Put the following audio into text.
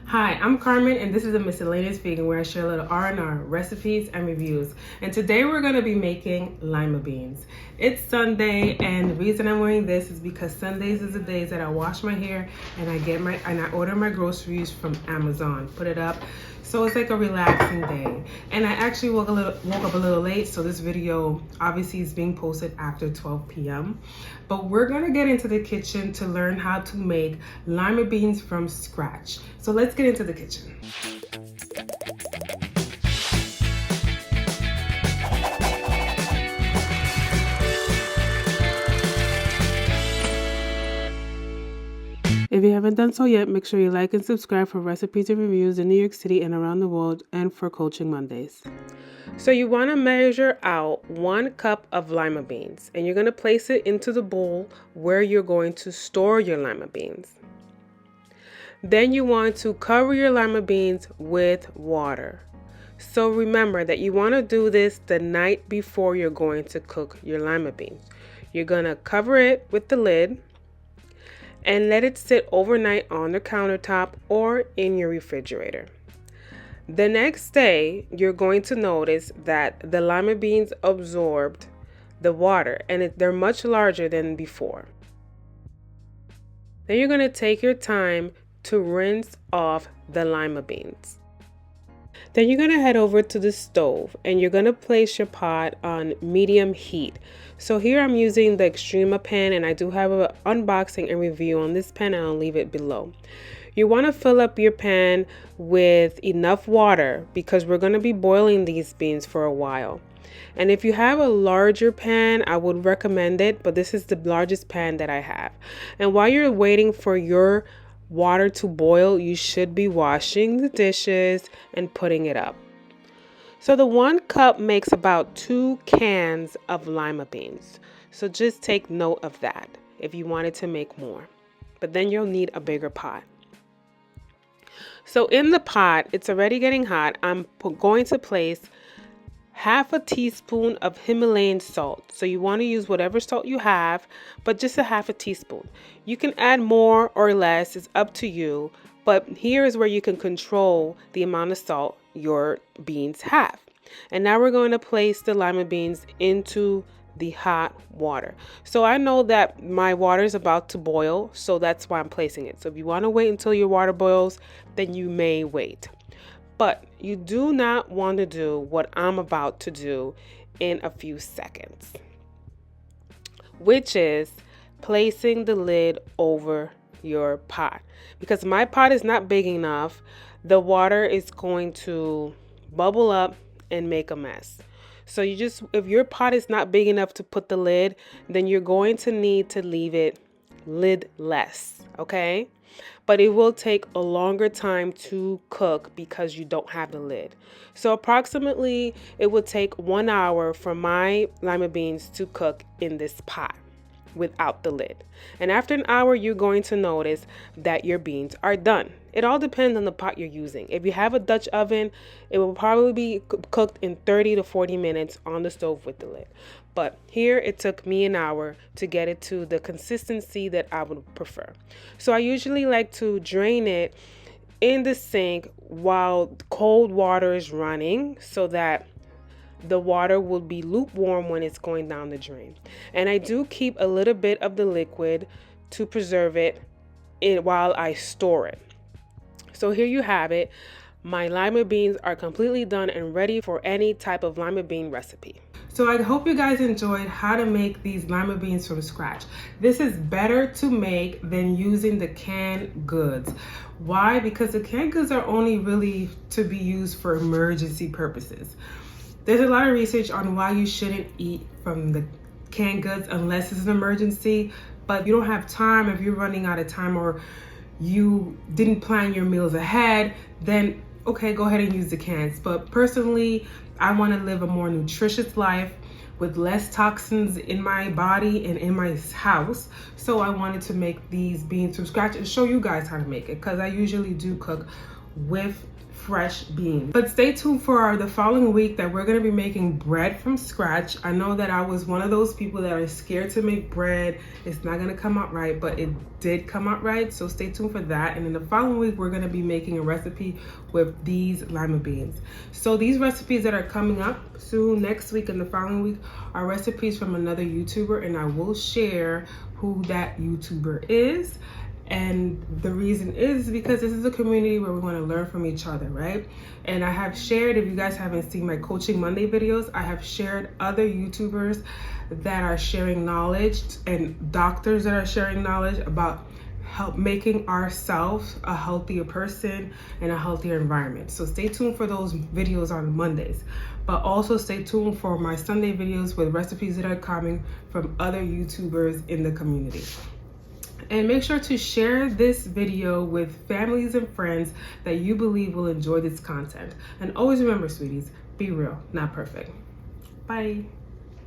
Hi, I'm Carmen, and this is a miscellaneous vegan where I share a little R&R, recipes, and reviews. And today we're going to be making lima beans. It's Sunday, and the reason I'm wearing this is because Sundays is the days that I wash my hair and I order my groceries from Amazon. Put it up. So it's like a relaxing day. And I actually woke up a little late, so this video obviously is being posted after 12 p.m. But we're gonna get into the kitchen to learn how to make lima beans from scratch. So let's get into the kitchen. If you haven't done so yet, make sure you like and subscribe for recipes and reviews in New York City and around the world, and for Coaching Mondays. So you want to measure out 1 cup of lima beans, and you're going to place it into the bowl where you're going to store your lima beans. Then you want to cover your lima beans with water. So remember that you want to do this the night before you're going to cook your lima beans. You're going to cover it with the lid and let it sit overnight on the countertop or in your refrigerator. The next day, you're going to notice that the lima beans absorbed the water and they're much larger than before. Then you're going to take your time to rinse off the lima beans. Then you're going to head over to the stove and you're going to place your pot on medium heat. So here I'm using the Extrema pan, and I do have an unboxing and review on this pan, and I'll leave it below. You want to fill up your pan with enough water because we're going to be boiling these beans for a while. And if you have a larger pan, I would recommend it, but this is the largest pan that I have. And while you're waiting for your water to boil, you should be washing the dishes and putting it up. So the 1 cup makes about 2 cans of lima beans. So just take note of that if you wanted to make more. But then you'll need a bigger pot. So in the pot, it's already getting hot. I'm going to place half a teaspoon of Himalayan salt. So you want to use whatever salt you have, but just a half a teaspoon. You can add more or less, it's up to you. But here is where you can control the amount of salt your beans have. And now we're going to place the lima beans into the hot water. So I know that my water is about to boil, so that's why I'm placing it. So if you want to wait until your water boils, then you may wait. But you do not want to do what I'm about to do in a few seconds, which is placing the lid over your pot. Because my pot is not big enough, the water is going to bubble up and make a mess. So if your pot is not big enough to put the lid, then you're going to need to leave it lidless, okay? But it will take a longer time to cook because you don't have the lid. So approximately it would take 1 hour for my lima beans to cook in this pot without the lid. And after an hour, you're going to notice that your beans are done. It all depends on the pot you're using. If you have a Dutch oven, it will probably be cooked in 30 to 40 minutes on the stove with the lid. But here it took me an hour to get it to the consistency that I would prefer. So I usually like to drain it in the sink while cold water is running so that the water will be lukewarm when it's going down the drain. And I do keep a little bit of the liquid to preserve it while I store it. So here you have it. My lima beans are completely done and ready for any type of lima bean recipe. So I hope you guys enjoyed how to make these lima beans from scratch. This is better to make than using the canned goods. Why? Because the canned goods are only really to be used for emergency purposes. There's a lot of research on why you shouldn't eat from the canned goods unless it's an emergency, but you don't have time. If you're running out of time or you didn't plan your meals ahead, then okay, go ahead and use the cans. But personally, I want to live a more nutritious life with less toxins in my body and in my house. So I wanted to make these beans from scratch and show you guys how to make it, because I usually do cook with fresh beans. But stay tuned for the following week that we're going to be making bread from scratch. I know that I was one of those people that are scared to make bread. It's not going to come out right, but it did come out right. So stay tuned for that. And in the following week, we're going to be making a recipe with these lima beans. So these recipes that are coming up soon next week and the following week are recipes from another YouTuber, and I will share who that YouTuber is. And the reason is because this is a community where we want to learn from each other, right? And I have shared, if you guys haven't seen my Coaching Monday videos, I have shared other YouTubers that are sharing knowledge and doctors that are sharing knowledge about making ourselves a healthier person and a healthier environment. So stay tuned for those videos on Mondays, but also stay tuned for my Sunday videos with recipes that are coming from other YouTubers in the community. And make sure to share this video with families and friends that you believe will enjoy this content. And always remember, sweeties, be real, not perfect. Bye.